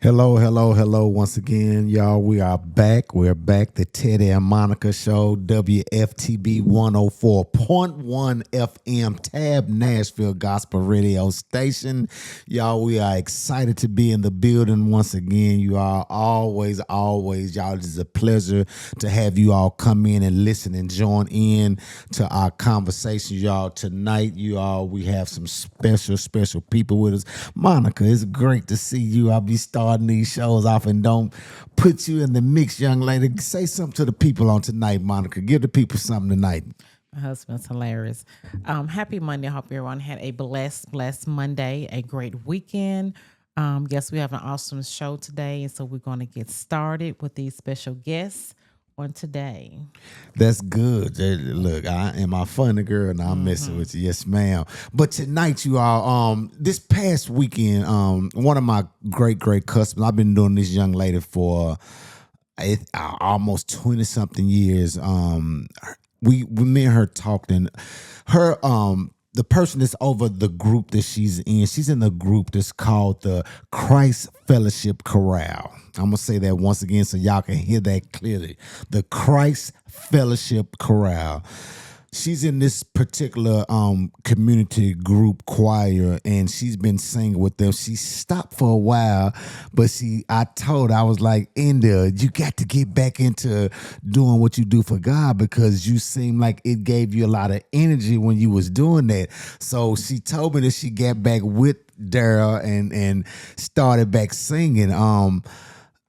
Hello, hello, hello once again, y'all. We are back. We're back. The Teddy and Monica Show, WFTB 104.1 FM, Tab Nashville Gospel Radio Station. Y'all, we are excited to be in the building once again. You are always, y'all. It is a pleasure to have you all come in and listen and join in to our conversation, y'all. Tonight, we have some special people with us. Monica, it's great to see you. I'll be starting these shows off and don't put you in the mix, young lady. Say something to the people on tonight, Monica. Give the people something tonight. My husband's hilarious. Happy Monday. I hope everyone had a blessed Monday, a great weekend. Yes, we have an awesome show today, and so we're going to get started with these special guests on today. That's good. Look, I am a funny girl and I'm messing with you. Yes, ma'am. But tonight, you all, this past weekend, one of my great customers, I've been doing this young lady for almost 20-something years. Me and her talked, and her the person that's over the group that she's in the group that's called the Christ Fellowship Chorale. I'm gonna say that once again so y'all can hear that clearly. The Christ Fellowship Chorale. She's in this particular community group choir, and she's been singing with them. She stopped for a while, but I told her, I was like, India, you got to get back into doing what you do for God, because you seem like it gave you a lot of energy when you was doing that. So she told me that she got back with Daryl and started back singing.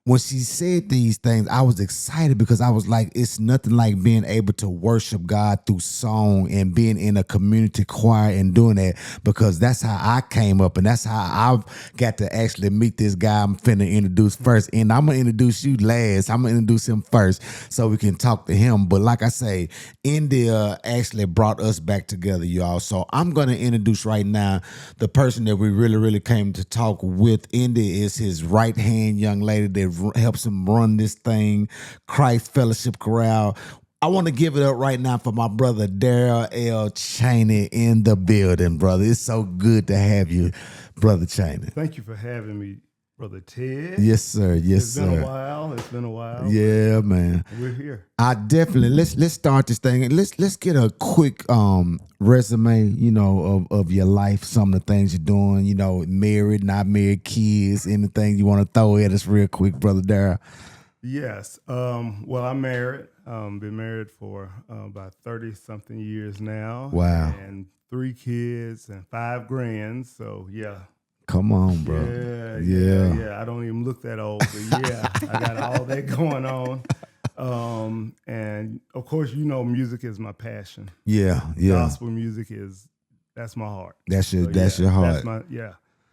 When she said these things, I was excited because I was like, it's nothing like being able to worship God through song and being in a community choir and doing that, because that's how I came up and that's how I got to actually meet this guy I'm finna introduce first. And I'm going to introduce you last. I'm going to introduce him first so we can talk to him. But like I say, India actually brought us back together, y'all. So I'm going to introduce right now the person that we really came to talk with. India is his right-hand young lady that helps him run this thing, Christ Fellowship Chorale. I want to give it up right now for my brother Daryl L. Cheney in the building, brother. It's so good to have you, brother Cheney. Thank you for having me, brother Ted. Yes, sir. Yes, It's sir. It's been a while. Yeah, man. We're here. I definitely let's start this thing. Let's get a quick resume, of your life, some of the things you're doing, married, not married, kids, anything you want to throw at us real quick, brother Daryl. Yes. Well, I'm married. Been married for about 30-something years now. Wow. And 3 kids and 5 grands. So, yeah. Come on, bro. Yeah. I don't even look that old, but yeah, I got all that going on. And of course, music is my passion. Yeah. Gospel music that's my heart. That's your heart.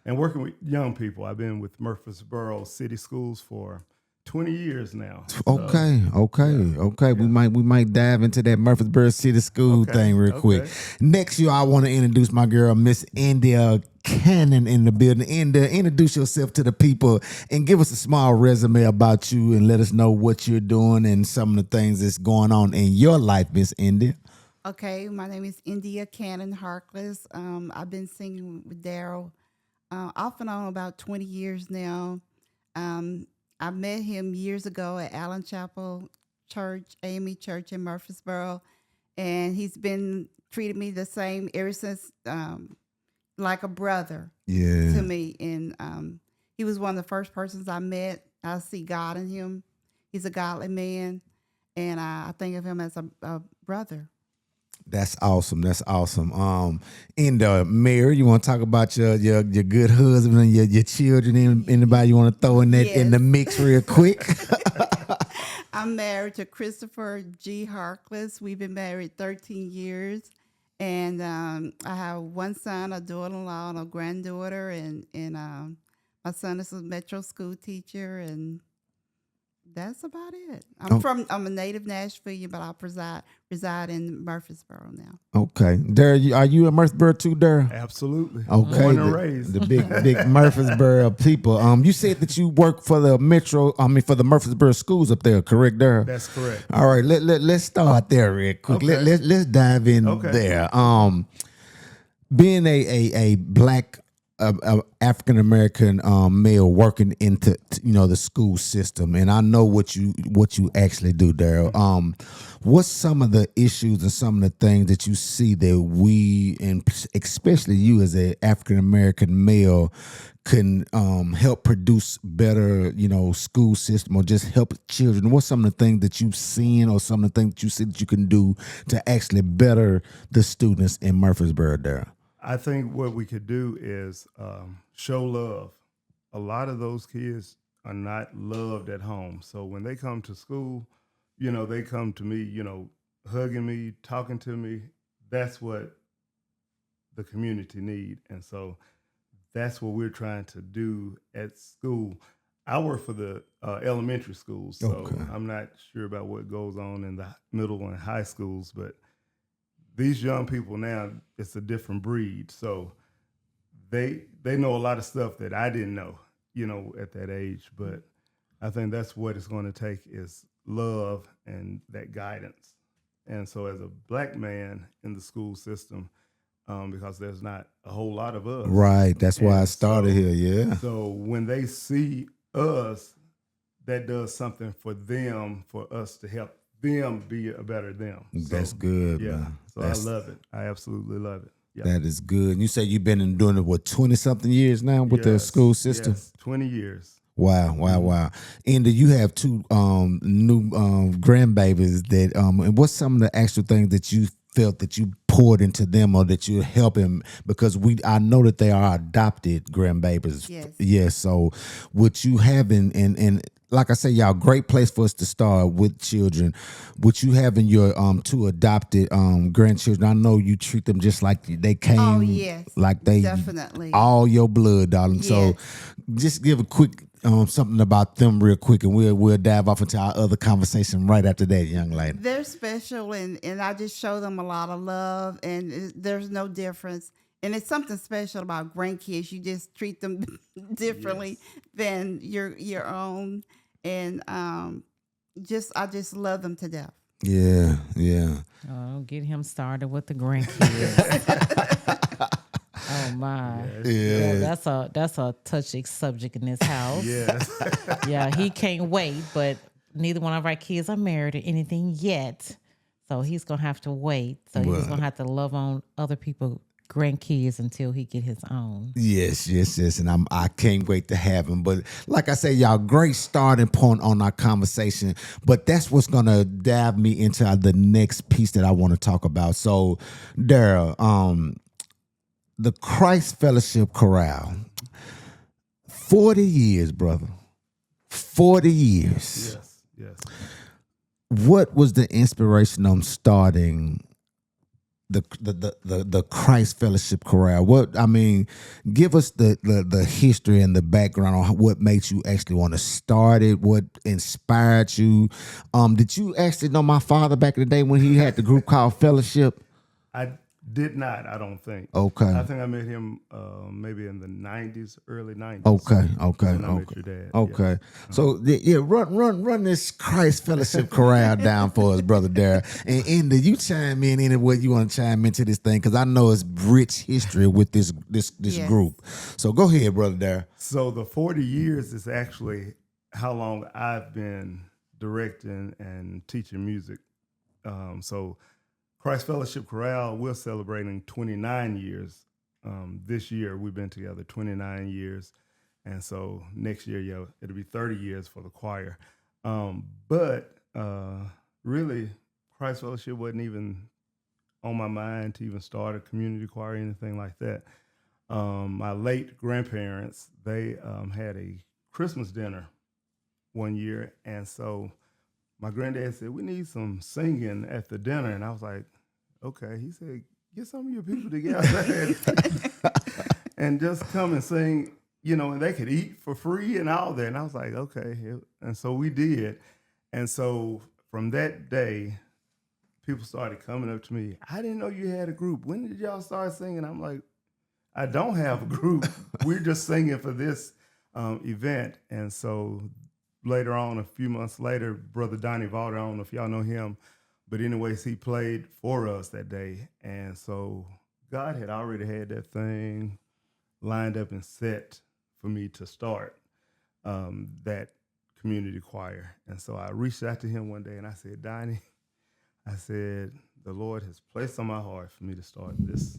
And working with young people. I've been with Murfreesboro City Schools for 20 years now. Okay. Yeah. We might dive into that Murfreesboro City School thing real quick. Next year, I want to introduce my girl, Miss India Cannon, in the building. India, introduce yourself to the people and give us a small resume about you and let us know what you're doing and some of the things that's going on in your life, Miss India. Okay, my name is India Cannon Harkless. I've been singing with Daryl off and on about 20 years now. I met him years ago at Allen Chapel Church, AME Church in Murfreesboro, and he's been treated me the same ever since, like a brother to me. And he was one of the first persons I met. I see God in him. He's a godly man, and I think of him as a brother. That's awesome. In the marriage, you want to talk about your good husband and your children? Anybody you want to throw in that in the mix real quick? I'm married to Christopher G. Harkless. We've been married 13 years, and I have one son, a daughter-in-law, and a granddaughter, and my son is a metro school teacher, and that's about it. I'm a native Nashvilleian, but I reside in Murfreesboro now. Okay. Darryl, are you in Murfreesboro too, Darryl? Absolutely. Okay. Born and raised. The big Murfreesboro people. You said that you work for the for the Murfreesboro schools up there, correct, Darryl? That's correct. All right, let's start there real quick. Okay. Let's dive in there. Being a black a African American male working into the school system, and I know what you actually do, Daryl. What's some of the issues and some of the things that you see that we, and especially you as an African American male, can help produce better, school system, or just help children? What's some of the things that you've seen, or some of the things that you see that you can do to actually better the students in Murfreesboro, Daryl? I think what we could do is show love. A lot of those kids are not loved at home. So when they come to school, they come to me, hugging me, talking to me. That's what the community need. And so that's what we're trying to do at school. I work for the elementary schools, so Okay. I'm not sure about what goes on in the middle and high schools, but these young people now, it's a different breed. So they know a lot of stuff that I didn't know, at that age. But I think that's what it's going to take is love and that guidance. And so as a black man in the school system, because there's not a whole lot of us. Right. That's why I started so, here. Yeah. So when they see us, that does something for them, for us to help them be a better them. That's good, Yeah. man. So I love it. I absolutely love it. Yeah. That is good. And you say you've been doing it, 20-something years now with the Yes, school system? Yes, 20 years. Wow. And you have two new grandbabies that and what's some of the actual things that you felt that you poured into them, or that you help him, because I know that they are adopted grandbabies. Yes. Yes. So what you have and like I say, y'all, great place for us to start with children. What you have in your two adopted grandchildren, I know you treat them just like they came. Oh, yes. Like they Definitely. all your blood, darling. Yes. So just give a quick something about them real quick, and we'll dive off into our other conversation right after that, young lady. They're special, and I just show them a lot of love, and there's no difference. And it's something special about grandkids. You just treat them differently than your own, and I just love them to death. Yeah. Oh, get him started with the grandkids. Oh my. Yeah. That's a touchy subject in this house. Yes. Yeah, he can't wait, but neither one of our kids are married or anything yet. So he's gonna have to wait. So he's gonna have to love on other people, grandkids, until he get his own. Yes, and I can't wait to have him. But like I say, y'all, great starting point on our conversation. But that's what's gonna dive me into the next piece that I want to talk about. So, Daryl, the Christ Fellowship Chorale, 40 years, brother, 40 years. Yes. What was the inspiration on starting the Christ Fellowship Chorale? Give us the history and the background on what made you actually want to start it. What inspired you? Did you actually know my father back in the day when he had the group called Fellowship? I did not, I don't think. Okay. I think I met him maybe in the 90s, early 90s. Okay. When I met your dad. Okay. So run this Christ Fellowship Chorale down for us, brother Darrell. And Indy, you chime in any way you want to chime into this thing, because I know it's rich history with this Yes. group. So go ahead, brother Darrell. So the 40 years is actually how long I've been directing and teaching music. So Christ Fellowship Chorale, we're celebrating 29 years. This year, we've been together 29 years. And so next year, it'll be 30 years for the choir. But really, Christ Fellowship wasn't even on my mind to even start a community choir or anything like that. My late grandparents, they had a Christmas dinner one year. And so my granddad said, we need some singing at the dinner. And I was like, okay. He said, get some of your people together and just come and sing, and they could eat for free and all that. And I was like, okay. And so we did. And so from that day, people started coming up to me. I didn't know you had a group. When did y'all start singing? I'm like, I don't have a group. We're just singing for this event. And so later on, a few months later, Brother Donnie Valder, I don't know if y'all know him, but anyways, he played for us that day. And so God had already had that thing lined up and set for me to start that community choir. And so I reached out to him one day and I said, Donnie, I said, the Lord has placed on my heart for me to start this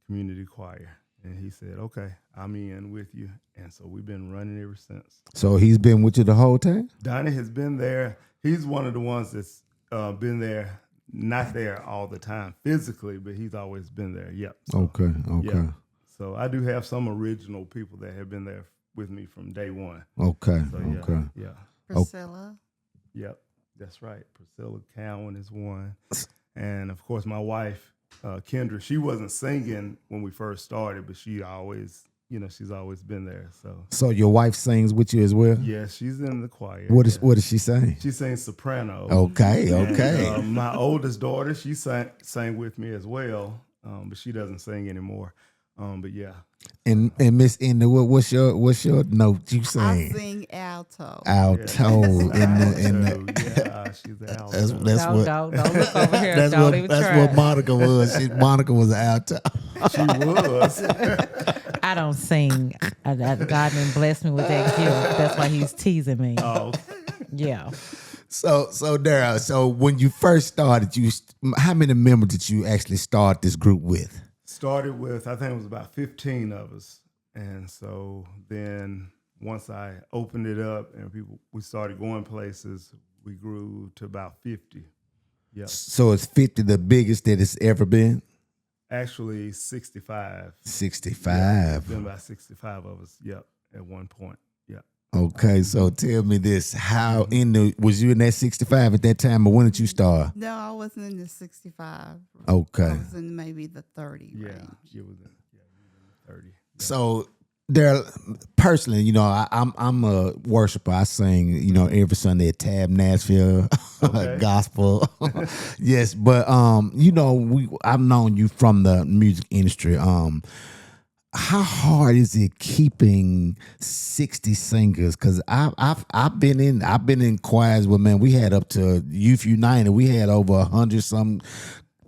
community choir. And he said, okay, I'm in with you. And so we've been running ever since. So he's been with you the whole time? Donnie has been there. He's one of the ones that's been there, not there all the time physically, but he's always been there. Yep. So, Okay. yeah. So I do have some original people that have been there with me from day one. Okay. So, Okay. Yeah. Priscilla. Yep. That's right. Priscilla Cowan is one. And of course, my wife, Kendra, she wasn't singing when we first started, but she always, she's always been there. So your wife sings with you as well? Yeah, she's in the choir. What does she sing? She sings soprano. Okay. And, my oldest daughter, she sang with me as well, but she doesn't sing anymore. But yeah. And Miss Indy, what's your note you sing? I sing alto. Alto. Yeah, she's an alto. That's what. Don't look over here. Don't even try. That's what Monica was. Monica was an alto. She was. I don't sing. God didn't bless me with that gift. That's why he's teasing me. Oh. Yeah. So Daryl, so when you first started, how many members did you actually start this group with? Started with, I think it was about 15 of us. And so then once I opened it up and we started going places, we grew to about 50. Yeah. So it's 50 the biggest that it's ever been? Actually 65. 65. Yeah, it's been about 65 of us, yep, at one point. Yeah. Okay, so tell me this. How was you in that 65 at that time, or when did you start? No, I wasn't in the 65. Okay. I was in maybe the 30 Yeah, range. you was in the 30. Yeah. So there, personally, I'm a worshiper. I sing, every Sunday at Tab Nashville, gospel. Yes, but I've known you from the music industry. How hard is it keeping 60 singers? Because I've been in choirs where, man, we had up to Youth United. We had over 100 some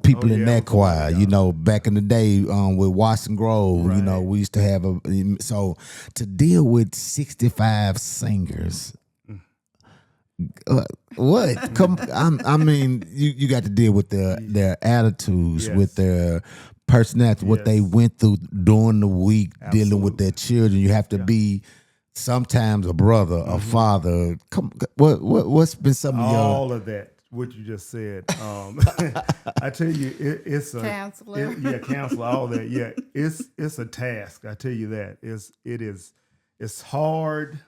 people in that choir. Back in the day with Watson Grove. Right. We used to have so to deal with 65 singers. What? Come, I mean, you got to deal with their attitudes, Yes. with their personality, what they went through during the week, dealing with their children. You have to be sometimes a brother, a father. What's been some of your all of that? What you just said. I tell you, it's a Counselor. Counselor, all that. Yeah, it's a task. I tell you that. It's hard,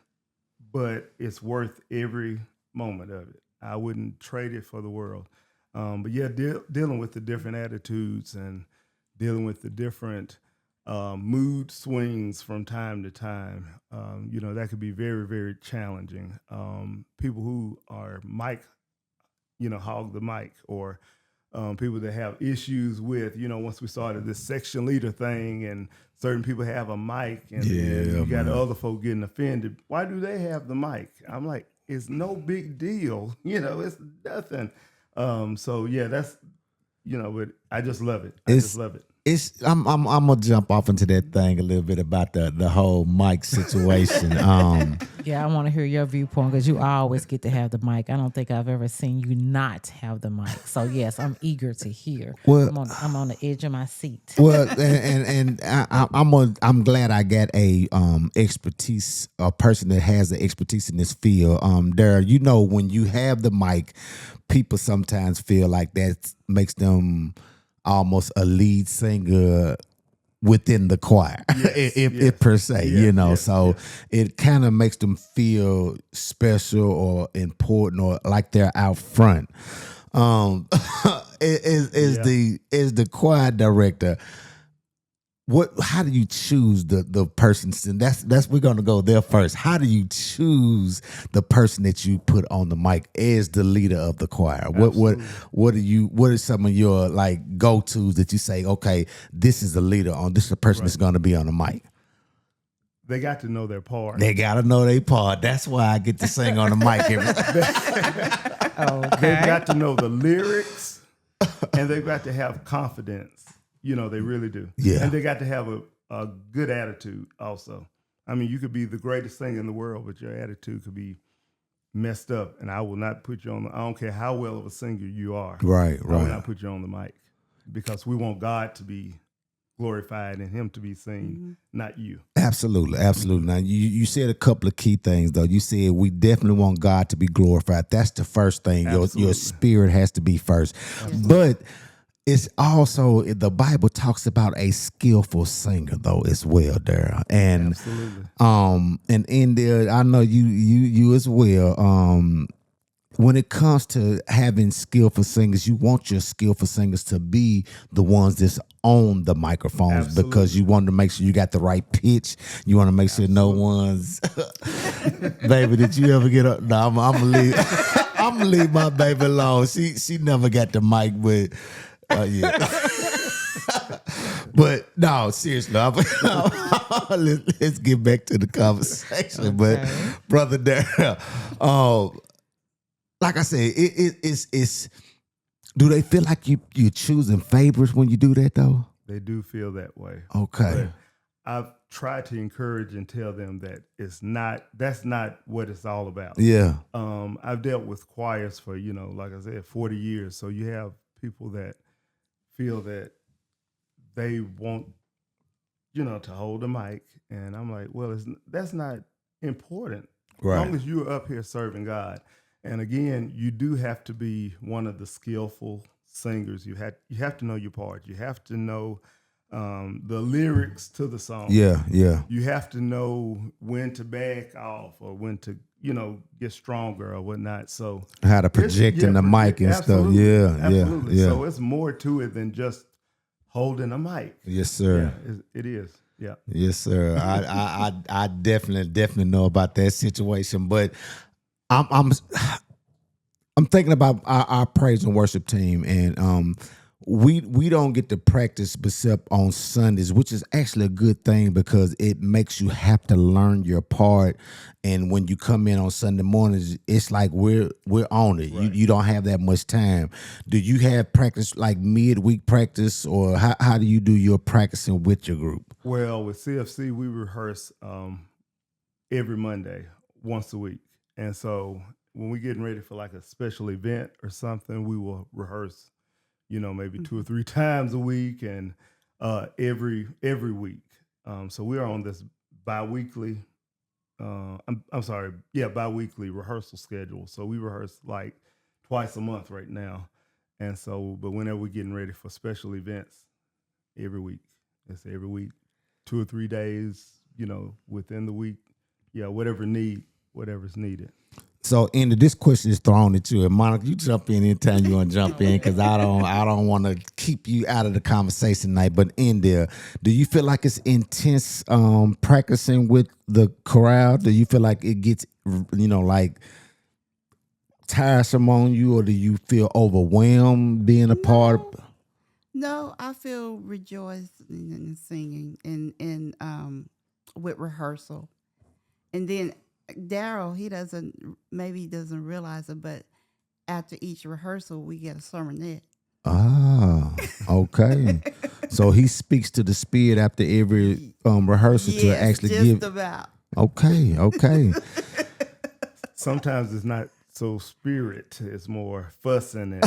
but it's worth every moment of it. I wouldn't trade it for the world. But yeah, dealing with the different attitudes and dealing with the different mood swings from time to time, that could be very, very challenging. People who are hog the mic, or people that have issues with, once we started this section leader thing and certain people have a mic and you got other folk getting offended. Why do they have the mic? I'm like, it's no big deal. It's nothing. So yeah, that's, but I just love it. I just love it. I'm gonna jump off into that thing a little bit about the whole mic situation. Yeah, I want to hear your viewpoint because you always get to have the mic. I don't think I've ever seen you not have the mic. So yes, I'm eager to hear. Well, I'm on the edge of my seat. Well, and I'm glad I got a expertise, a person that has the expertise in this field. Daryl, when you have the mic, people sometimes feel like that makes them almost a lead singer within the choir, if per se, it kind of makes them feel special or important or like they're out front. Is the choir director, how do you choose the person? And that's we're gonna go there first. How do you choose the person that you put on the mic as the leader of the choir? What are some of your like go-tos that you say, okay, this is the leader this is the person that's gonna be on the mic? They got to know their part. They gotta know their part. That's why I get to sing on the mic every They've got to know the lyrics and they've got to have confidence. They really do. Yeah. And they got to have a good attitude also. I mean, you could be the greatest singer in the world, but your attitude could be messed up, and I will not put you on. I don't care how well of a singer you are. Right. I will not put you on the mic because we want God to be glorified and Him to be seen, not you. Absolutely. Now, you said a couple of key things, though. You said we definitely want God to be glorified. That's the first thing. Your spirit has to be first. But it's also, the Bible talks about a skillful singer, though, as well, there. And and in there, I know you as well. When it comes to having skillful singers, you want your skillful singers to be the ones that's on the microphones because you want to make sure you got the right pitch. You want to make sure no one's. Baby, did you ever get up? No, I'm gonna leave. I'm gonna leave my baby alone. She never got the mic, but yeah. But no, seriously, let's get back to the conversation. Okay. But brother Darryl, like I said, it's. Do they feel like you're choosing favorites when you do that though? They do feel that way. Okay. But I've tried to encourage and tell them that that's not what it's all about. Yeah. I've dealt with choirs for, like I said, 40 years. So you have people that feel that they want, to hold the mic. And I'm like, well, that's not important. Right. As long as you're up here serving God. And again, you do have to be one of the skillful singers. You have to know your part. You have to know the lyrics to the song. Yeah. You have to know when to back off or when to, get stronger or whatnot. So how to project in the mic and stuff. Yeah, absolutely. Yeah. So it's more to it than just holding a mic. Yes, sir. Yeah, it is. Yeah. Yes, sir. I definitely know about that situation, but I'm thinking about our praise and worship team, and we don't get to practice except on Sundays, which is actually a good thing because it makes you have to learn your part. And when you come in on Sunday mornings, it's like we're on it. Right. You don't have that much time. Do you have practice like midweek practice, or how do you do your practicing with your group? Well, with CFC, we rehearse every Monday, once a week. And so when we're getting ready for like a special event or something, we will rehearse, maybe 2 or 3 times a week and every week. So we are on this bi-weekly, bi-weekly rehearsal schedule. So we rehearse like twice a month right now. And so, but whenever we're getting ready for special events, every week. It's every week, 2 or 3 days, within the week. Yeah, whatever's needed. So, Andy, this question is thrown at you. And Monica, you jump in anytime you want to jump in because I don't want to keep you out of the conversation tonight. But in there, do you feel like it's intense practicing with the chorale? Do you feel like it gets, like tiresome on you, or do you feel overwhelmed being a part of? No, I feel rejoiced in singing and with rehearsal. And then Darryl, he doesn't realize it, but after each rehearsal, we get a sermonette. Ah, okay. So he speaks to the spirit after every rehearsal to actually just give. About. Okay. Sometimes it's not so spirit; it's more fussing. And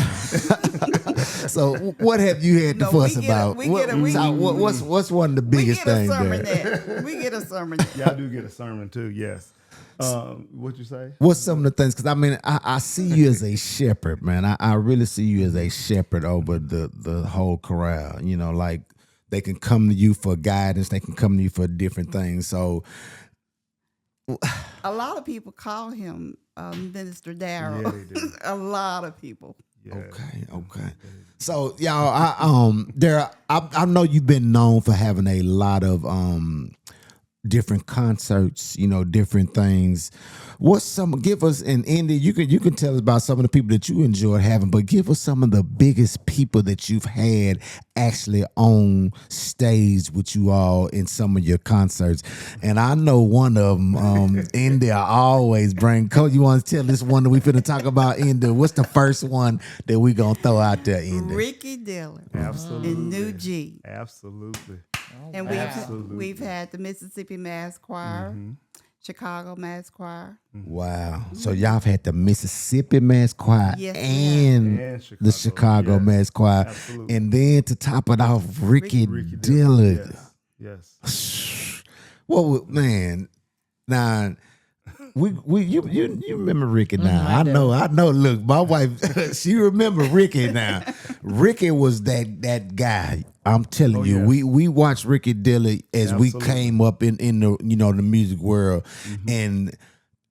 So what have you had to fuss about? What's one of the biggest things there? We get a sermonette. Y'all do get a sermon too, yes. What you say? What's some of the things? Because I see you as a shepherd, man. I really see you as a shepherd over the whole chorale. Like they can come to you for guidance, they can come to you for different things. So a lot of people call him Minister Darryl. Yeah, they do. A lot of people. Yeah. Okay. So y'all, Darryl, I know you've been known for having a lot of different concerts, different things. Give us, and Andy, you can tell us about some of the people that you enjoyed having, but give us some of the biggest people that you've had actually on stage with you all in some of your concerts. And I know one of them, Andy, I always bring. Coach, you want to tell this one that we finna talk about, Andy? What's the first one that we gonna throw out there, Andy? Ricky Dillon. Absolutely. And New G. Absolutely. And Absolutely. we've had the Mississippi Mass Choir, Chicago Mass Choir. Wow. So y'all have had the Mississippi Mass Choir Yes, we and And the Chicago yes, Mass Choir. absolutely. And then to top it off, Ricky Dillard. Yes. Well, man, now you remember Ricky now. I know. Look, my wife, she remember Ricky now. Ricky was that guy. I'm telling you, yes. we watched Ricky Dillard as we Absolutely. came up in the the music world, and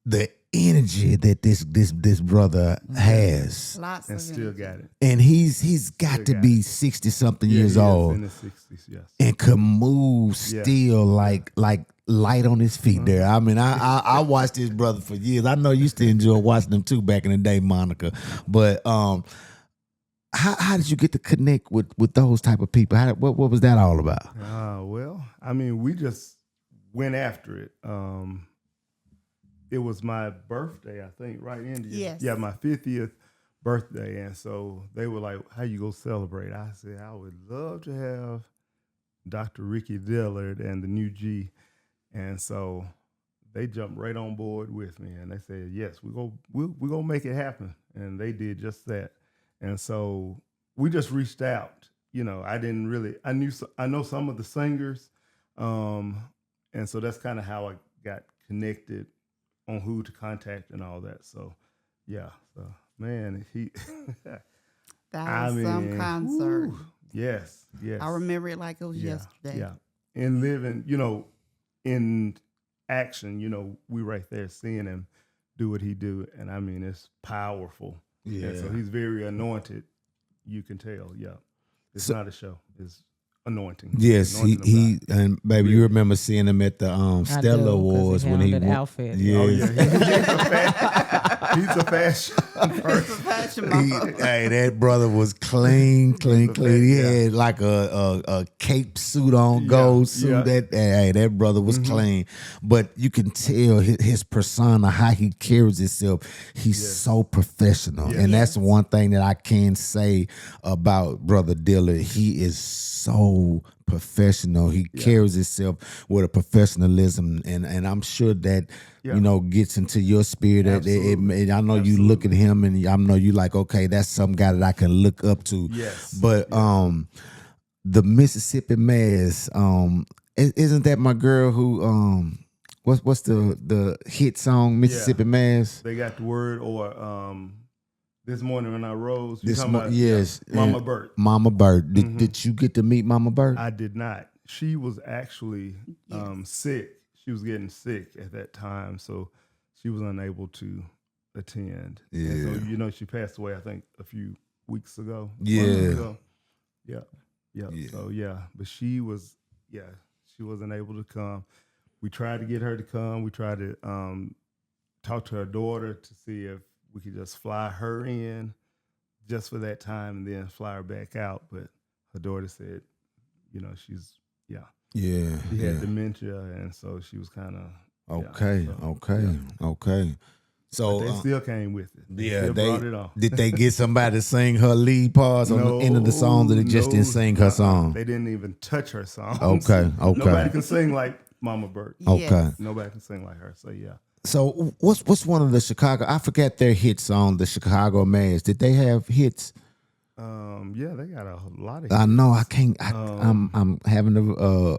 the energy that this brother has, Lots And of still energy. got it. and he's got to got be 60-something Yeah, years he is old in his 60s, yes. and could move Yeah. still like light on his feet there. I mean, I watched this brother for years. I know you still enjoy watching them too back in the day, Monica. But how did you get to connect with those type of people? What was that all about? Well, I mean, we just went after it. It was my birthday, I think, right, India? Yes. Yeah, my 50th birthday. And so they were like, how you go celebrate? I said, I would love to have Dr. Ricky Dillard and the New G. And so they jumped right on board with me, and they said, yes, we're gonna make it happen. And they did just that. And so we just reached out. I know some of the singers. And so that's kind of how I got connected on who to contact and all that. So, yeah. So, man, That was some concert. whew, yes. I remember it like it was yesterday. Yeah. And living, in action, we right there seeing him do what he do. And I mean, it's powerful. Yeah. And so he's very anointed. You can tell. Yeah. It's not a show. It's anointing. Yes, Anointing he of God. and baby, you remember seeing him at the I do, Stella 'cause Awards when he had that won- outfit. Yes. Oh, yeah. He's a fashion It's a person. fashion He- model. hey, that brother was clean. He Yeah. had like a cape suit on, Yeah, gold suit. yeah. That brother was clean. But you can tell his persona, how he carries himself. He's so professional, and that's one thing that I can say about Brother Dillard. He is so professional. He carries himself with a professionalism, and I'm sure that gets into your spirit. I know you look at him, and I know you like, okay, that's some guy that I can look up to. Yes. But the Mississippi Mass, isn't that my girl who what's the hit song Mississippi Mass? They got the word, or this morning when I rose. Yes, Mama and Burt. Mama Burt. Did you get to meet Mama Burt? I did not. She was actually sick. She was getting sick at that time, so she was unable to attend. Yeah. And so, she passed away, I think, a few weeks ago. Yeah. months ago. Yeah. Yeah. So, but she wasn't able to come. We tried to get her to come. We tried to talk to her daughter to see if we could just fly her in just for that time and then fly her back out. But her daughter said, she's, she had dementia, and so she was kind of Okay. So they still came with it. yeah, Still they brought it on. did they get somebody to sing her lead parts on the end of the song, or they just didn't sing her song? They didn't even touch her song. Okay. Nobody can sing like Mama Burt. Okay. Yes. Nobody can sing like her. So So what's one of the Chicago? I forget their hit song, the Chicago Mass. Did they have hits? they got a lot of. I know I can't. I'm having a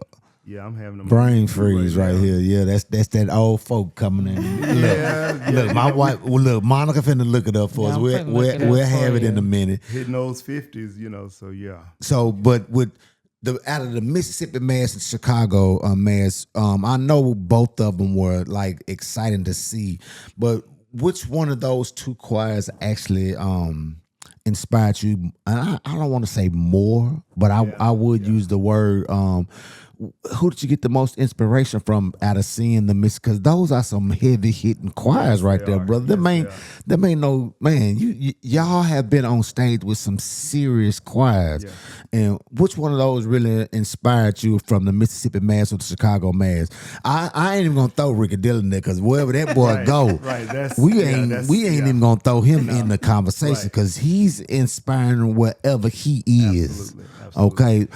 I'm having a brain freeze right now. here. Yeah, that's that old folk coming in. Look, my wife. Well, look, Monica finna look it up for Yeah, us. I'm finna look it We'll up have for it in you. a minute. Hitting those 50s, so yeah. So, but with out of the Mississippi Mass and Chicago Mass, I know both of them were like exciting to see. But which one of those two choirs actually inspired you? I don't want to say more, but I would use the word. Who did you get the most inspiration from out of seeing the Miss? Because those are some heavy hitting choirs right there, brother. Them ain't no man. Y'all have been on stage with some serious choirs, and which one of those really inspired you from the Mississippi Mass or the Chicago Mass? I ain't even gonna throw Ricky Dillon there because wherever that boy go, Right. we ain't even gonna throw him in the conversation Right. because he's inspiring wherever he is. Absolutely. Okay.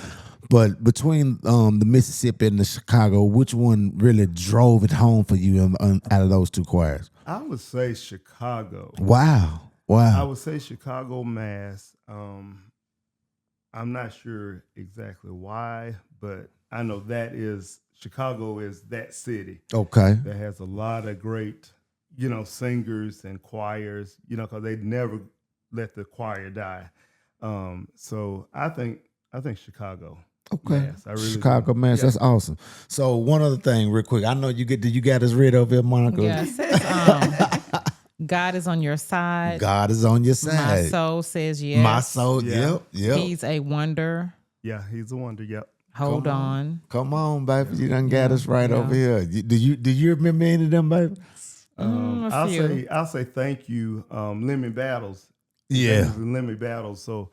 But between the Mississippi and the Chicago, which one really drove it home for you out of those two choirs? I would say Chicago. Wow. I would say Chicago, Mass. I'm not sure exactly why, but I know Chicago is that city. Okay. That has a lot of great, singers and choirs, because they never let the choir die. So I think Chicago. Okay. Mass. I really Chicago, Mass. Yeah. That's awesome. So one other thing, real quick. I know you got us rid of it, Monica. Yeah, it says, God is on your side. God is on your My side. soul says yes. My soul, Yeah. yep. He's a wonder. Yeah, he's a wonder. Yep. Hold on. Come on, baby. You done got us right yeah. over here. Do you remember any of them, baby? A few. I'll say thank you, Lemmy Battles. Yeah. Lemmy Battles. So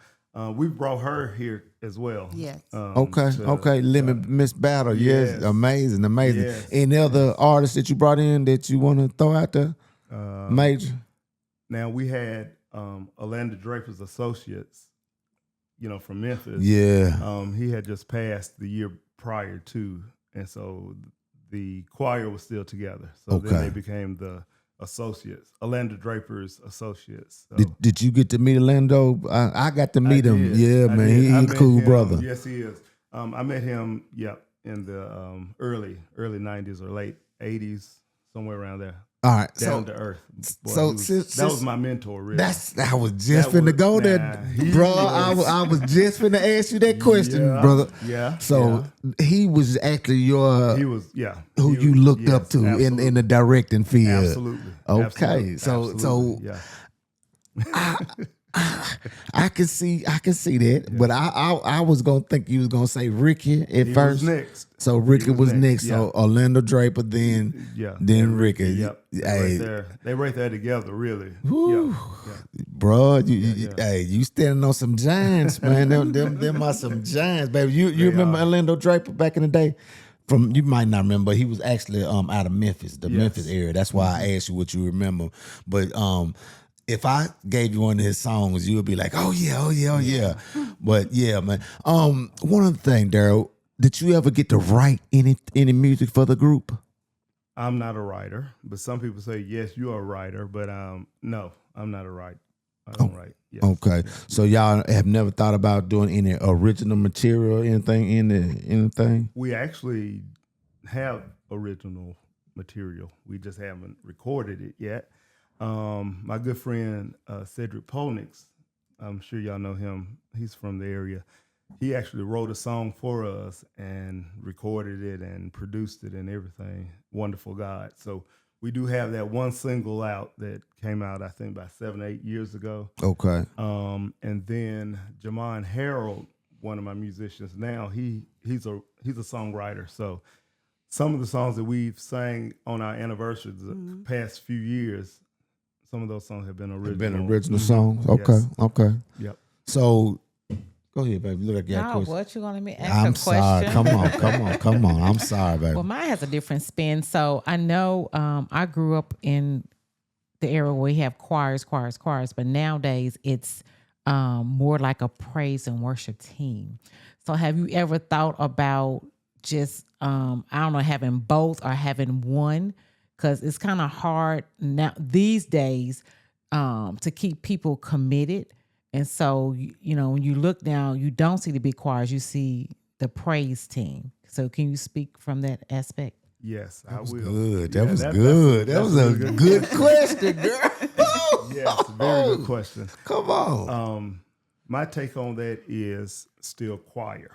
we brought her here as well. Yes. Okay. Lemon Miss Battle. Yes. Yes. Amazing. Yes. Any other artists that you brought in that you want to throw out there? Major. Now we had Orlando Draper's Associates, from Memphis. Yeah. He had just passed the year prior to, and so the choir was still together. So then they became the Associates, Orlando Draper's Associates. So Did you get to meet Orlando? I got to meet him. did. Yeah, I man. did. I He's a met cool him. brother. Yes, he is. I met him, in the early 90s or late 80s, somewhere around there. All right. Down to earth. Boy, so that was my mentor, really. I was just finna go there, bro. I was just finna ask you that question, brother. Yeah. So he was actually he was, who you looked up to absolutely. in the directing field. Absolutely. Okay. Absolutely. So yeah. I can see that, but I was gonna think you was gonna say Ricky at He first. was next. So Ricky was next. Yeah. So Orlando Draper, then Ricky. Yep. Hey, They right there together, really. whew. Yeah. Bro, you standing on some giants, man. them are some giants, baby. You remember Orlando Draper back in the day? You might not remember, but he was actually out of Memphis, the Memphis area. That's why I asked you what you remember. But if I gave you one of his songs, you would be like, oh yeah. But yeah, man. One other thing, Daryl, did you ever get to write any music for the group? I'm not a writer, but some people say, yes, you are a writer. But no, I'm not a writer. I don't write. Yes. Okay. So y'all have never thought about doing any original material, anything? We actually have original material. We just haven't recorded it yet. My good friend Cedric Polnix, I'm sure y'all know him. He's from the area. He actually wrote a song for us and recorded it and produced it and everything. Wonderful God. So we do have that one single out that came out, I think, about 7 or 8 years ago. Okay. And then Jamon Harold, one of my musicians now, he's a songwriter. So some of the songs that we've sang on our anniversaries the past few years, some of those songs have been original. Songs. Okay. Yes. Okay. Yep. So go ahead, baby. Look like you got a question. What you gonna let me ask I'm a question? sorry. Come on. I'm sorry, baby. Well, mine has a different spin. So I know I grew up in the era where we have choirs, but nowadays it's more like a praise and worship team. So have you ever thought about just I don't know, having both or having one? Because it's kind of hard now these days to keep people committed. And so, when you look now, you don't see the big choirs, you see the praise team. So can you speak from that aspect? Yes, I will. Good. Yeah, That was good. That was a good question, girl. Yes, very good question. Come on. My take on that is still choir.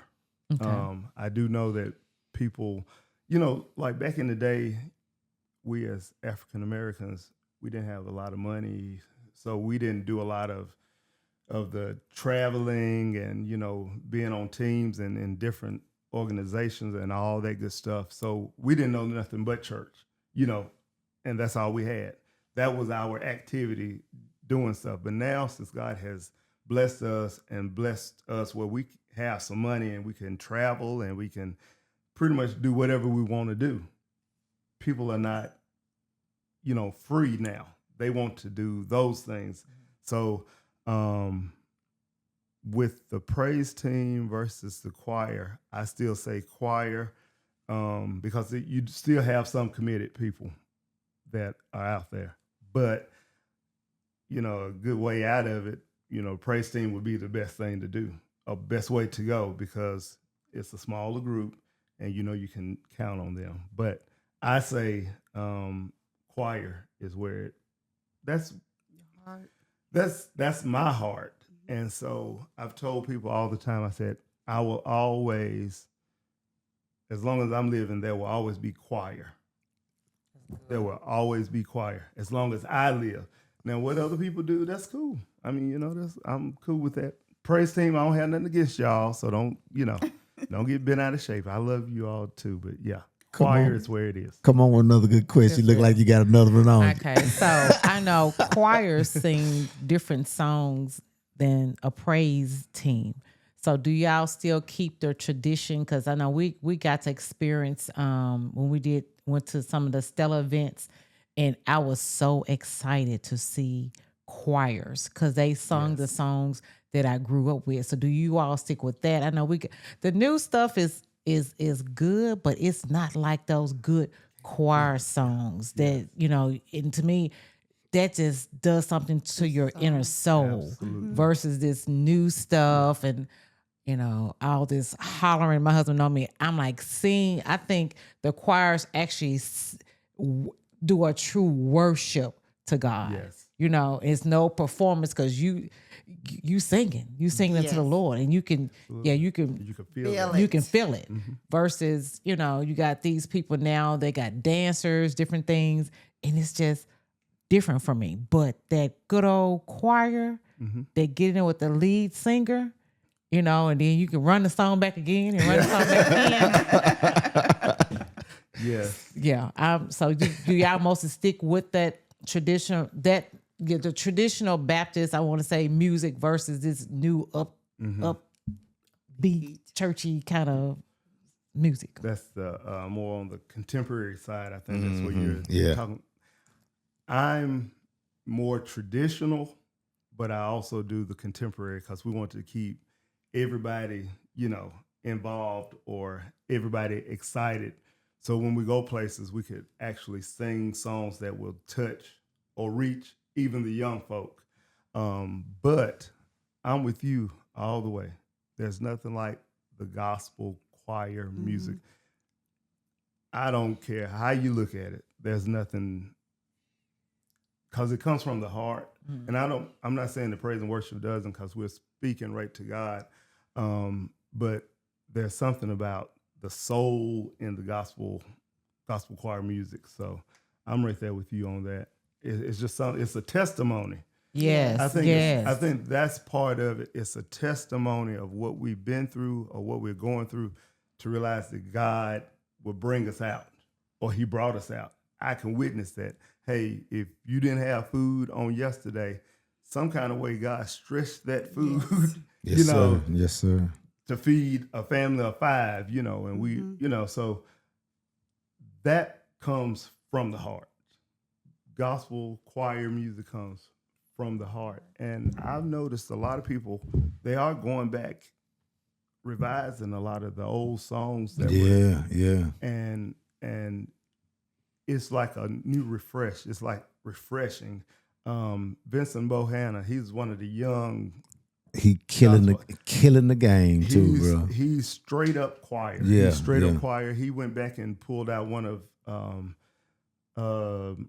Okay. I do know that people, like back in the day, we as African Americans, we didn't have a lot of money, so we didn't do a lot of the traveling and being on teams and in different organizations and all that good stuff. So we didn't know nothing but church, and that's all we had. That was our activity doing stuff. But now, since God has blessed us where we have some money and we can travel and we can pretty much do whatever we want to do, people are not, free now. They want to do those things. So with the praise team versus the choir, I still say choir because you still have some committed people that are out there. But, a good way out of it, praise team would be the best thing to do, a best way to go because it's a smaller group and, you can count on them. But I say choir is where that's my heart. And so I've told people all the time, I said, I will always, as long as I'm living, there will always be choir. There will always be choir as long as I live. Now, what other people do, that's cool. I mean, I'm cool with that. Praise team, I don't have nothing against y'all, so don't get bent out of shape. I love you all too, but yeah. Choir is where it is. Come on with another good question. You look like you got another one on. Okay, so I know choirs sing different songs than a praise team. So do y'all still keep their tradition? Because I know we got to experience when we went to some of the Stella events, and I was so excited to see choirs because they sung the songs that I grew up with. So do you all stick with that? I know the new stuff is good, but it's not like those good choir songs that, and to me, that just does something to your inner soul. Absolutely. Versus this new stuff and, all this hollering. My husband know me. I'm like I think the choirs actually do a true worship to God. Yes. It's no performance because you singing to the Lord, and you can feel it. You can feel it. Mm-hmm. Versus, you got these people now, they got dancers, different things, and it's just different for me. But that good old choir, they get in with the lead singer, and then you can run the song back again and run the song back again. Yes. Yeah. So do y'all mostly stick with that traditional, the traditional Baptist, I want to say, music versus this new upbeat, churchy kind of music? That's the more on the contemporary side. I think that's what you're talking. I'm more traditional, but I also do the contemporary because we want to keep everybody, involved or everybody excited. So when we go places, we could actually sing songs that will touch or reach even the young folk. But I'm with you all the way. There's nothing like the gospel choir music. I don't care how you look at it. There's nothing, because it comes from the heart. And I'm not saying the praise and worship doesn't, because we're speaking right to God. But there's something about the soul in the gospel choir music. So I'm right there with you on that. It's just something. It's a testimony. Yes, I think that's part of it. It's a testimony of what we've been through or what we're going through, to realize that God will bring us out, or He brought us out. I can witness that. Hey, if you didn't have food on yesterday, some kind of way God stretched that food. Yes, sir. Yes, sir. To feed a family of 5, and we, so that comes from the heart. Gospel choir music comes from the heart. And I've noticed a lot of people, they are going back, revising a lot of the old songs that and it's like a new refresh. It's like refreshing. Vincent Bohanna, he's one of the young. He killing the game too, bro. He's straight up choir. Yeah, he's straight up choir. He went back and pulled out one of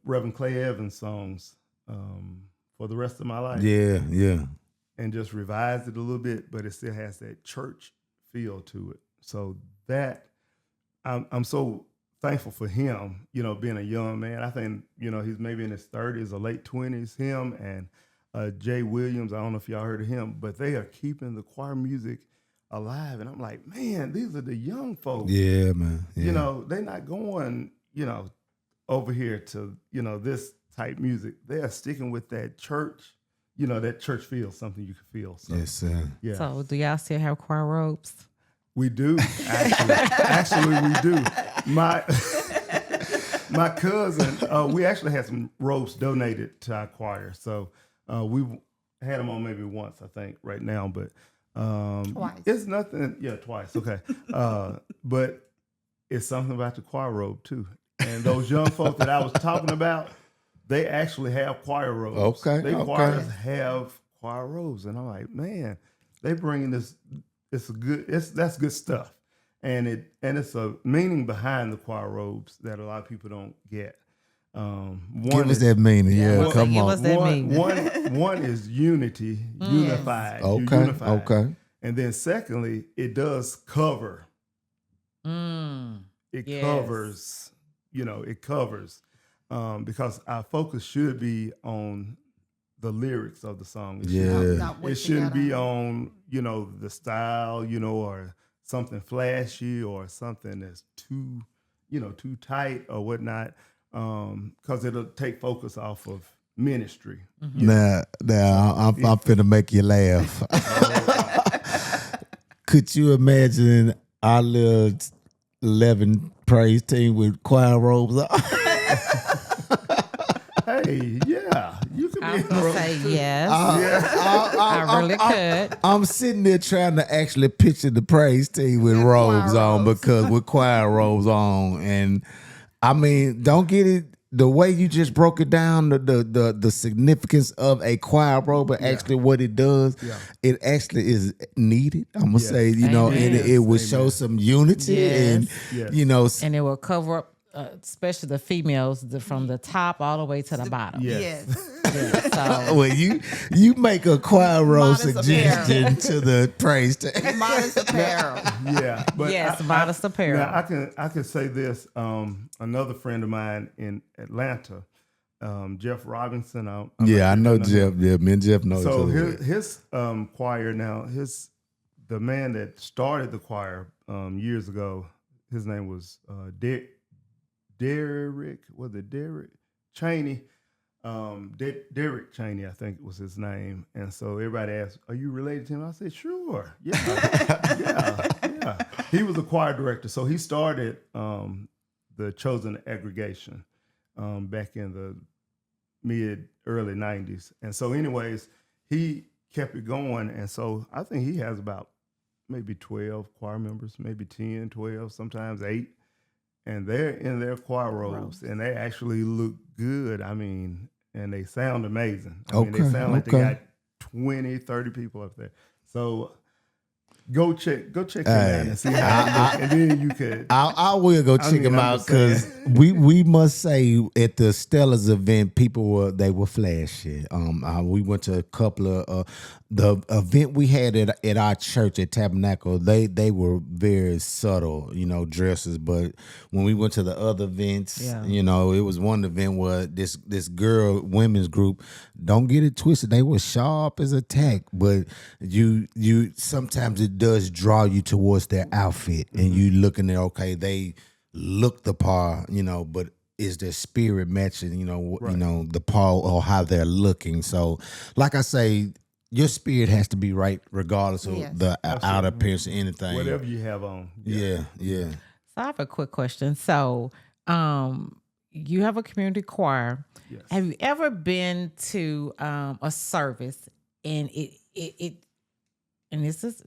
Reverend Clay Evans' songs, For the Rest of My Life. Yeah. And just revised it a little bit, but it still has that church feel to it. So that I'm so thankful for him, being a young man. I think, he's maybe in his 30s or late 20s, him and Jay Williams. I don't know if y'all heard of him, but they are keeping the choir music alive. And I'm like, man, these are the young folks. Yeah, man. Yeah. They're not going, over here to, this type music. They are sticking with that church, that church feel, something you can feel. So, yes, sir. Yeah. So do y'all still have choir robes? We do, actually. Actually, we do. My cousin, we actually had some robes donated to our choir. So we've had them on maybe once, I think, right now. But Twice. It's nothing. Yeah, twice. Okay, but it's something about the choir robe too. And those young folk that I was talking about, they actually have choir robes. Okay, They okay. choirs have choir robes, and I'm like, man, they bringing this. It's good. That's good stuff, and it's a meaning behind the choir robes that a lot of people don't get. Give us that meaning. Yeah, Well, come give on. us that meaning. One is unity, unified. You're Okay, unified. okay. And then secondly, it does cover. It Yes. covers, it covers, because our focus should be on the lyrics of the song. It Yeah. shouldn't- Not what it you shouldn't got be on. on, the style, or something flashy or something that's too tight or whatnot, because it'll take focus off of ministry. Now, I'm finna make you laugh. Could you imagine our little 11 praise team with choir robes on? Hey, yeah, you can I be was gonna say yes. I really could. I'm sitting there trying to actually picture the praise team with robes choir on, robes. because with choir robes on, and I mean, don't get it the way you just broke it down, the significance of a choir robe, but actually what it does, it actually is needed. I'm gonna say, Amen. it will show some unity, and Yes. And it will cover up, especially the females, from the top all the way to the bottom. Yes. Yes. So well, you make a choir robe Modest suggestion to the praise team. Modest apparel. Yeah, but yes, modest apparel. Now I can say this. Another friend of mine in Atlanta, Jeff Robinson. I'm not Yeah, I sure know you Jeff. Yeah, me and Jeff know each So other. his choir now, the man that started the choir years ago, his name was Derek. Was it Derek Cheney? Derek Cheney, I think was his name. And so everybody asked, "Are you related to him?" I said, "Sure, yeah, yeah." He was a choir director, so he started the Chosen Aggregation back in the early 90s. And so, anyways, he kept it going, and so I think he has about maybe 12 choir members, maybe 10, 12, sometimes 8. And they're in their choir robes, and they actually look good. I mean, and they sound amazing. I mean, they sound like they got 20, 30 people up there. So go check them out and see how and then you could. I will go check them I'm out, just because we must say at the Stella's event, people were flashy. We went to a couple of the event we had at our church at Tabernacle. They were very subtle, dresses. But when we went to the other events, it was one event where this women's group, don't get it twisted, they were sharp as a tack. But you sometimes it does draw you towards their outfit, and you looking at, okay, they look the part, but is their spirit matching, the part or how they're looking? So, like I say, your spirit has to be right regardless of the outer appearance or anything. Whatever you have on. Yeah. So I have a quick question. So, you have a community choir. Yes. Have you ever been to a service and it and this is,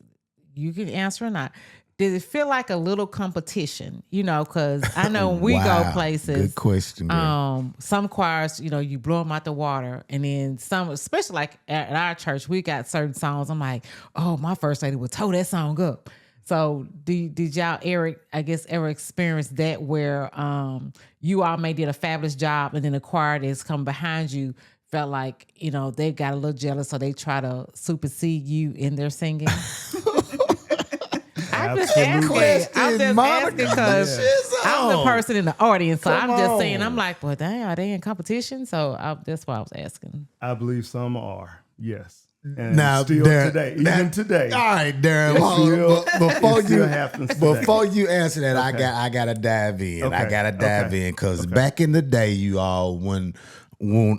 you can answer or not, did it feel like a little competition? Because I know when we go places. Good question. Girl. Some choirs, you blow them out the water, and then some, especially like at our church, we got certain songs. I'm like, oh, my first lady would toe that song up. So did y'all ever experience that where you all may did a fabulous job, and then the choir that's come behind you felt like, they got a little jealous, so they try to supersede you in their singing? I'm just asking because I'm the person in the audience, so I'm just saying, I'm like, well, dang, are they in competition? So that's why I was asking. I believe some are, yes. And Now, still Darren, even today. All right, Darren. Before you answer that, I gotta dive in. Okay. I gotta dive in, because back in the day, you all, when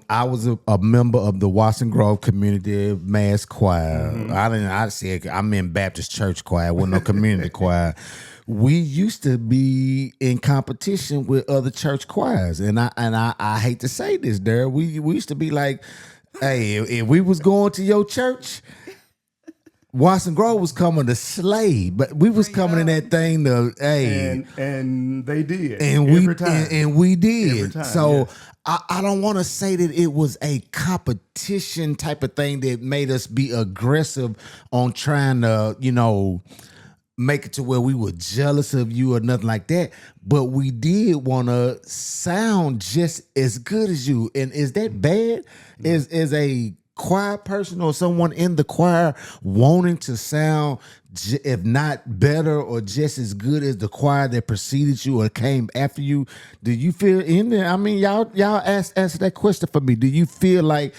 I was a member of the Watson Grove Community Mass Choir, I'm in Baptist Church Choir, wasn't no community choir. We used to be in competition with other church choirs, and I hate to say this, Darren. We used to be like, hey, if we was going to your church, Watson Grove was coming to slay, but we was coming in that thing to and they did and every time. And we did. Every time, so yes. I don't want to say that it was a competition type of thing that made us be aggressive on trying to, make it to where we were jealous of you or nothing like that. But we did want to sound just as good as you. And is that bad? Is a choir person or someone in the choir wanting to sound, if not better or just as good as the choir that preceded you or came after you? Do you feel in there? I mean, y'all answer that question for me. Do you feel like,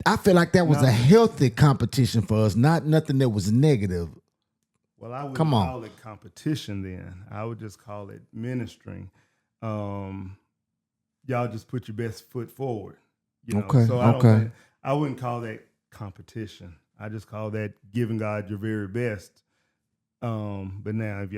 I feel like that was a healthy competition for us, not nothing that was negative. Well, I wouldn't call it competition then. I would just call it ministering. Y'all just put your best foot forward. Okay. So I wouldn't call that competition. I just call that giving God your very best. But now if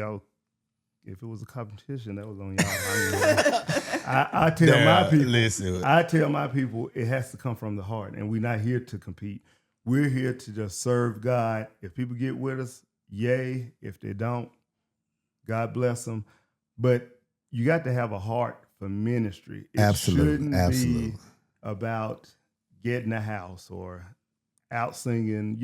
it was a competition, that was on y'all. I tell my people, listen. I tell my people it has to come from the heart, and we're not here to compete. We're here to just serve God. If people get with us, yay. If they don't, God bless them. But you got to have a heart for ministry. It shouldn't be about getting a house or out singing,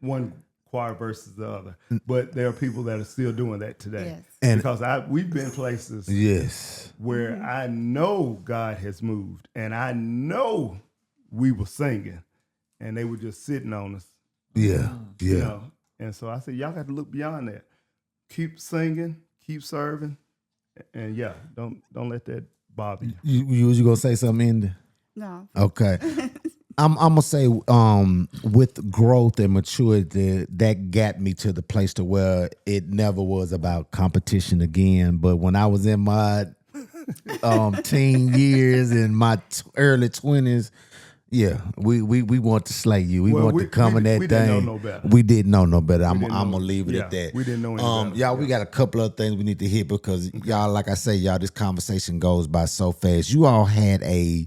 one choir versus the other. But there are people that are still doing that today. Yes. Because we've been places where I know God has moved, and I know we were singing, and they were just sitting on us. Yeah. And so I said, y'all got to look beyond that. Keep singing, keep serving, and don't let that bother you. You was gonna say something, Indy? No. Okay. I'm gonna say, with growth and maturity, that got me to the place to where it never was about competition again. But when I was in my teen years and my early 20s, we want to slay you. We want to come in that thing. We didn't know no better. We didn't know no better. I'm gonna leave it at that. We didn't know any better. Y'all, we got a couple of things we need to hit because y'all, like I say, y'all, this conversation goes by so fast. You all had a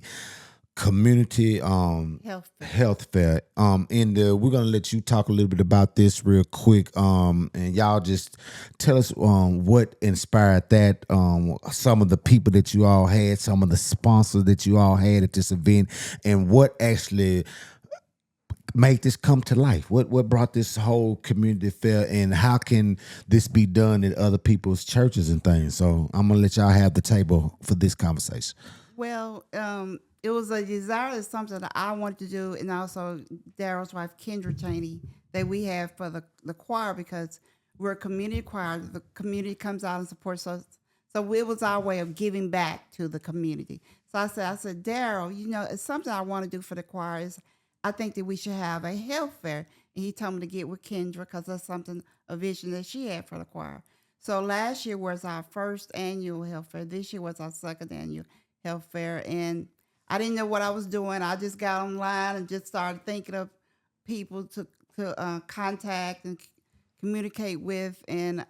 community health fair. We're gonna let you talk a little bit about this real quick. And y'all just tell us what inspired that. Some of the people that you all had, some of the sponsors that you all had at this event, and what actually made this come to life. What brought this whole community fair, and how can this be done at other people's churches and things? So I'm gonna let y'all have the table for this conversation. Well, it was a desire, it's something that I wanted to do, and also Daryl's wife, Kendra Cheney, that we have for the choir, because we're a community choir. The community comes out and supports us. So it was our way of giving back to the community. So I said, Daryl, it's something I want to do for the choir. Is I think that we should have a health fair. And he told me to get with Kendra because that's a vision that she had for the choir. So last year was our first annual health fair. This year was our second annual health fair. And I didn't know what I was doing. I just got online and just started thinking of people to contact and communicate with, and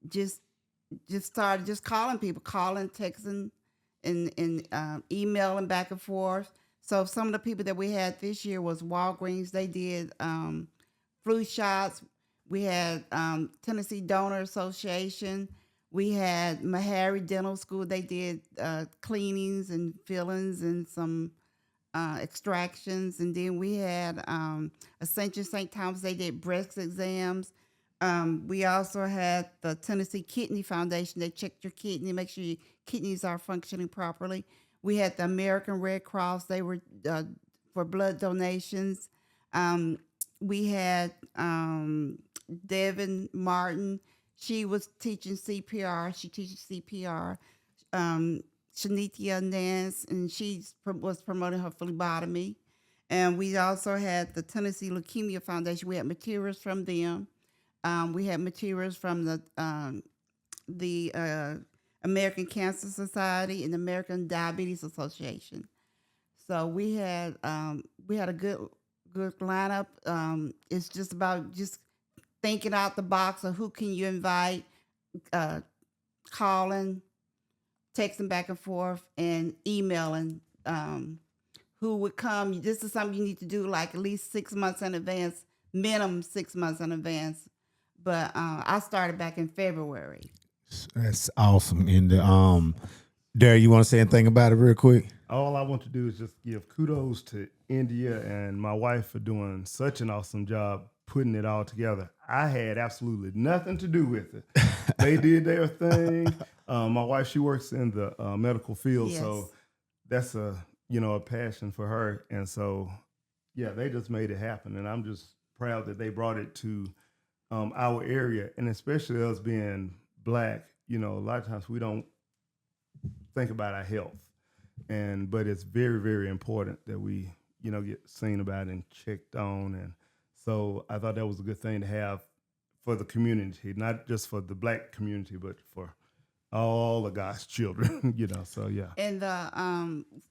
just started just calling people, texting, and emailing back and forth. So some of the people that we had this year was Walgreens. They did flu shots. We had Tennessee Donor Association. We had Meharry Dental School. They did cleanings and fillings and some extractions. And then we had Ascension St. Thomas. They did breast exams. We also had the Tennessee Kidney Foundation. They checked your kidney, make sure your kidneys are functioning properly. We had the American Red Cross. They were for blood donations. We had Devin Martin. She was teaching CPR. She teaches CPR. Shanitia Nance, and she was promoting her phlebotomy. And we also had the Tennessee Leukemia Foundation. We had materials from them. We had materials from the American Cancer Society and the American Diabetes Association. So we had a good lineup. It's just about just thinking out the box of who can you invite, calling, texting back and forth, and emailing who would come. This is something you need to do like at least 6 months in advance, minimum 6 months in advance. But I started back in February. That's awesome. And Derek, you want to say anything about it real quick? All I want to do is just give kudos to India and my wife for doing such an awesome job putting it all together. I had absolutely nothing to do with it. They did their thing. My wife, she works in the medical field, Yes. so that's a passion for her. And so, yeah, they just made it happen. And I'm just proud that they brought it to our area, and especially us being Black. A lot of times we don't think about our health. But it's very, very important that we, get seen about and checked on. And so I thought that was a good thing to have for the community, not just for the Black community, but for all of God's children, so yeah. And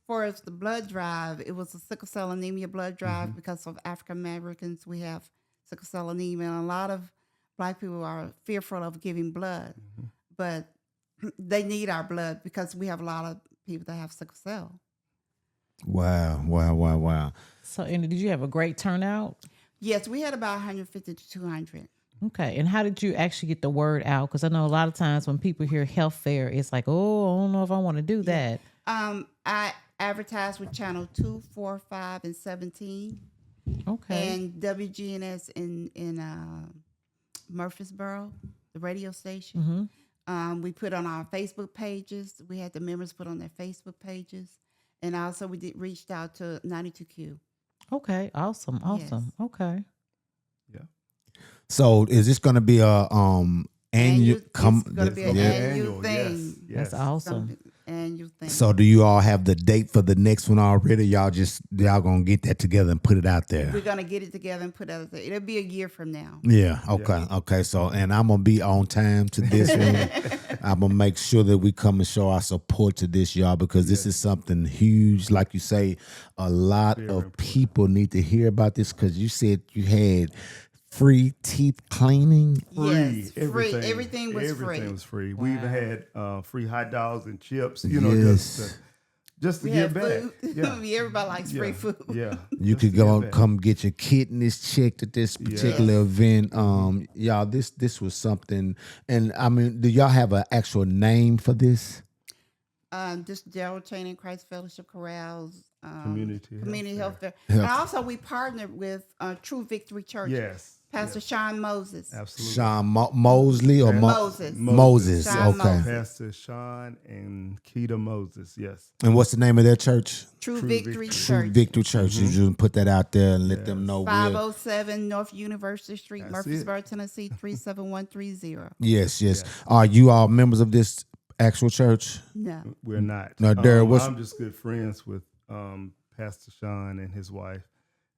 for the blood drive, it was a sickle cell anemia blood drive because of African Americans. We have sickle cell anemia, and a lot of Black people are fearful of giving blood, but they need our blood because we have a lot of people that have sickle cell. Wow. So, and did you have a great turnout? Yes, we had about 150 to 200. Okay. And how did you actually get the word out? Because I know a lot of times when people hear health fair, it's like, oh, I don't know if I want to do that. I advertised with Channel 2, 4, 5, and 17. Okay. And WGNS in Murfreesboro, the radio station. We put on our Facebook pages. We had the members put on their Facebook pages. And also we reached out to 92Q. Okay. Awesome. Yes. Okay. Yeah. So is this going to be a annual? It's going to be an annual thing. Yes. That's awesome. Annual thing. So do you all have the date for the next one already? Y'all gonna get that together and put it out there? We're going to get it together and put it out there. It'll be a year from now. Yeah. Okay. So, and I'm gonna be on time to this one. I'm gonna make sure that we come and show our support to this, y'all, because this is something huge. Like you say, a lot of people need to hear about this because you said you had free teeth cleaning. Yes, free. Everything was free. Everything was free. We even had free hot dogs and chips, just to We give had back. food. Yeah. Everybody likes free food. Yeah. You could go come get your kidneys checked at this particular event. Y'all, this was something. And I mean, do y'all have an actual name for this? Just Gerald Cheney Christ Fellowship Chorales. Community Health Fair. And also we partnered with True Victory Church. Yes. Pastor Sean Moses. Absolutely. Sean Mosley or Moses. Moses. Sean Okay. Moses. Pastor Sean and Keita Moses. Yes. And what's the name of their church? True Victory True Church. Victory Church. You just put that out there and let them know. 507 North University Street, That's Murfreesboro, Tennessee, 37130. Yes. Are you all members of this actual church? No. We're not. No, Derek, I'm just good friends with Pastor Sean and his wife.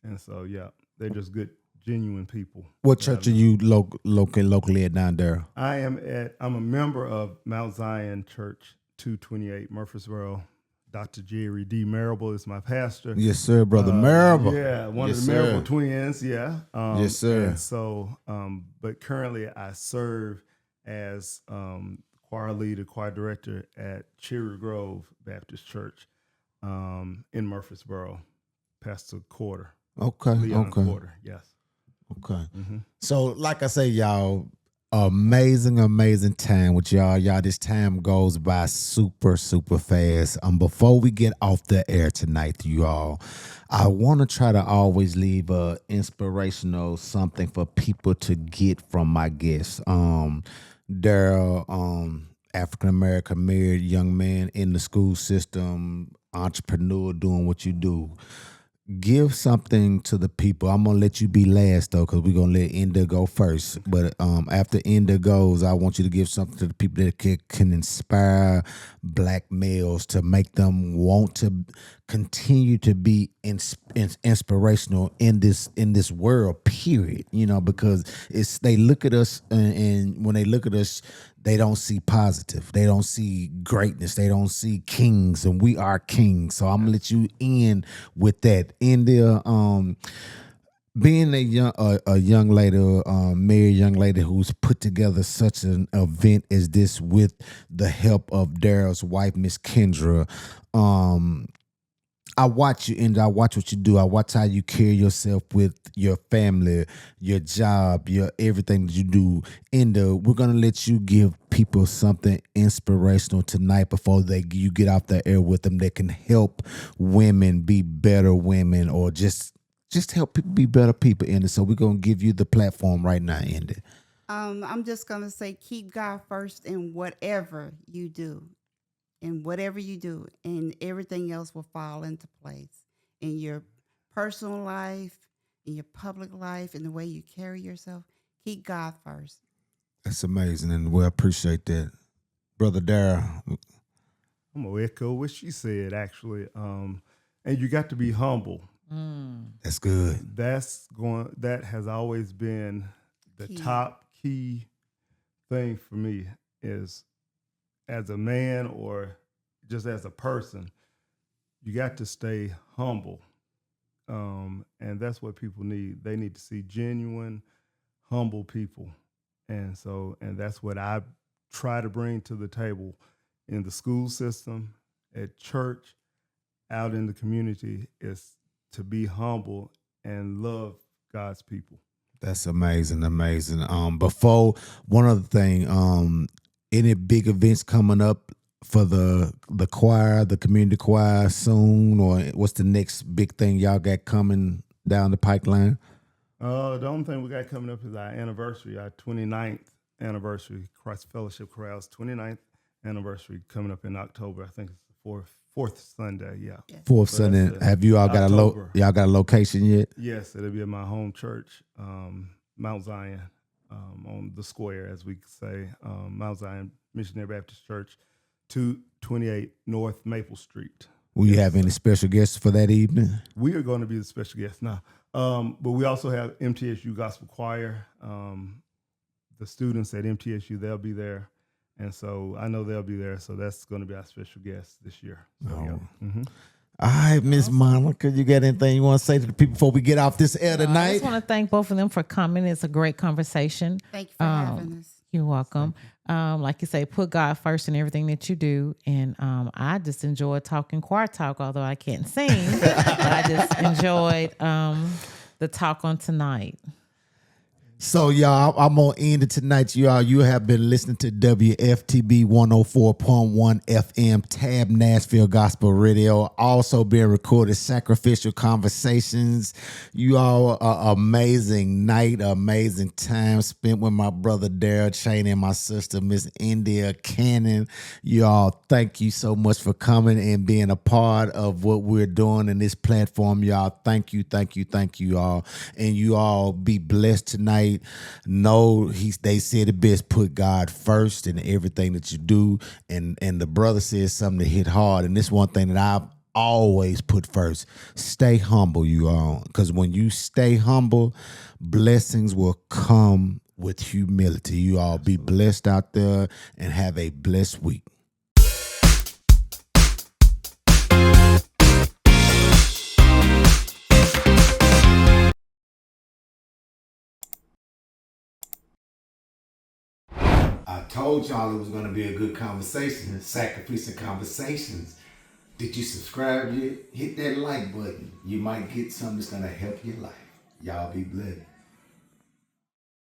And so, yeah, they're just good, genuine people. What church are you locally at down there? I'm a member of Mount Zion Church 228 Murfreesboro. Dr. Jerry D. Marable is my pastor. Yes, sir, Brother Marable. Yeah, one Yes, of the Marable sir. twins. Yeah. Yes, sir. And so, but currently I serve as choir leader, choir director at Cherry Grove Baptist Church in Murfreesboro. Pastor Quarter. Okay. Leon Quarter. Yes. Okay. So, like I say, y'all, amazing time with y'all. Y'all, this time goes by super fast. Before we get off the air tonight, you all, I want to try to always leave a inspirational something for people to get from my guests. Daryl, African American married young man in the school system, entrepreneur doing what you do. Give something to the people. I'm gonna let you be last though, because we're gonna let Enda go first. But after Enda goes, I want you to give something to the people that can inspire Black males to make them want to continue to be inspirational in this world. Period. Because they look at us and when they look at us, they don't see positive. They don't see greatness. They don't see kings, and we are kings. So I'm gonna let you end with that. In there, being a young lady, married young lady who's put together such an event as this with the help of Daryl's wife, Miss Kendra. I watch you, and I watch what you do. I watch how you carry yourself with your family, your job, your everything that you do. We're gonna let you give people something inspirational tonight before you get off the air with them that can help women be better women, or just help people be better people. So we're gonna give you the platform right now, Indy. I'm just gonna say keep God first in whatever you do. In whatever you do, and everything else will fall into place in your personal life, in your public life, in the way you carry yourself. Keep God first. That's amazing, and we appreciate that, brother Dara. I'm gonna echo what she said actually. And you got to be humble. That's good. That has always been the top key thing for me, is as a man or just as a person, you got to stay humble. And that's what people need. They need to see genuine, humble people. And that's what I try to bring to the table in the school system, at church, out in the community, is to be humble and love God's people. That's amazing. Before, one other thing, any big events coming up for the choir, the community choir soon, or what's the next big thing y'all got coming down the pipeline? The only thing we got coming up is our anniversary, our 29th anniversary, Christ Fellowship Chorale's 29th anniversary, coming up in October. I think it's the fourth Sunday. Yeah, Fourth Sunday. Have you all got y'all got a location yet? Yes, it'll be at my home church, Mount Zion, on the square, as we say, Mount Zion Missionary Baptist Church, 228 North Maple Street. Will you have any special guests for that evening? We are going to be the special guests now. But we also have MTSU Gospel Choir. The students at MTSU, they'll be there. And so I know they'll be there. So that's going to be our special guest this year. So, yeah. Mm-hmm. All right, Miss Monica, you got anything you want to say to the people before we get off this air tonight? I just want to thank both of them for coming. It's a great conversation. Thank you for having us. You're welcome. Like you say, put God first in everything that you do. And I just enjoyed talking choir talk, although I can't sing. But I just enjoyed the talk on tonight. So, y'all, I'm going to end it tonight, y'all. You have been listening to WFTB 104.1 FM, Tab Nashville Gospel Radio. Also being recorded, Sacrificial Conversations. You all, amazing night, amazing time spent with my brother Daryl Cheney and my sister, Miss India Cannon. You all, thank you so much for coming and being a part of what we're doing in this platform, y'all. Thank you, all. And you all be blessed tonight. No, they said it best, put God first in everything that you do. And the brother said something that hit hard. And this one thing that I've always put first. Stay humble, you all. Because when you stay humble, blessings will come with humility. You all be blessed out there and have a blessed week. I told y'all it was going to be a good conversation, Sacrificial Conversations. Did you subscribe yet? Hit that like button. You might get something that's going to help your life. Y'all be blessed.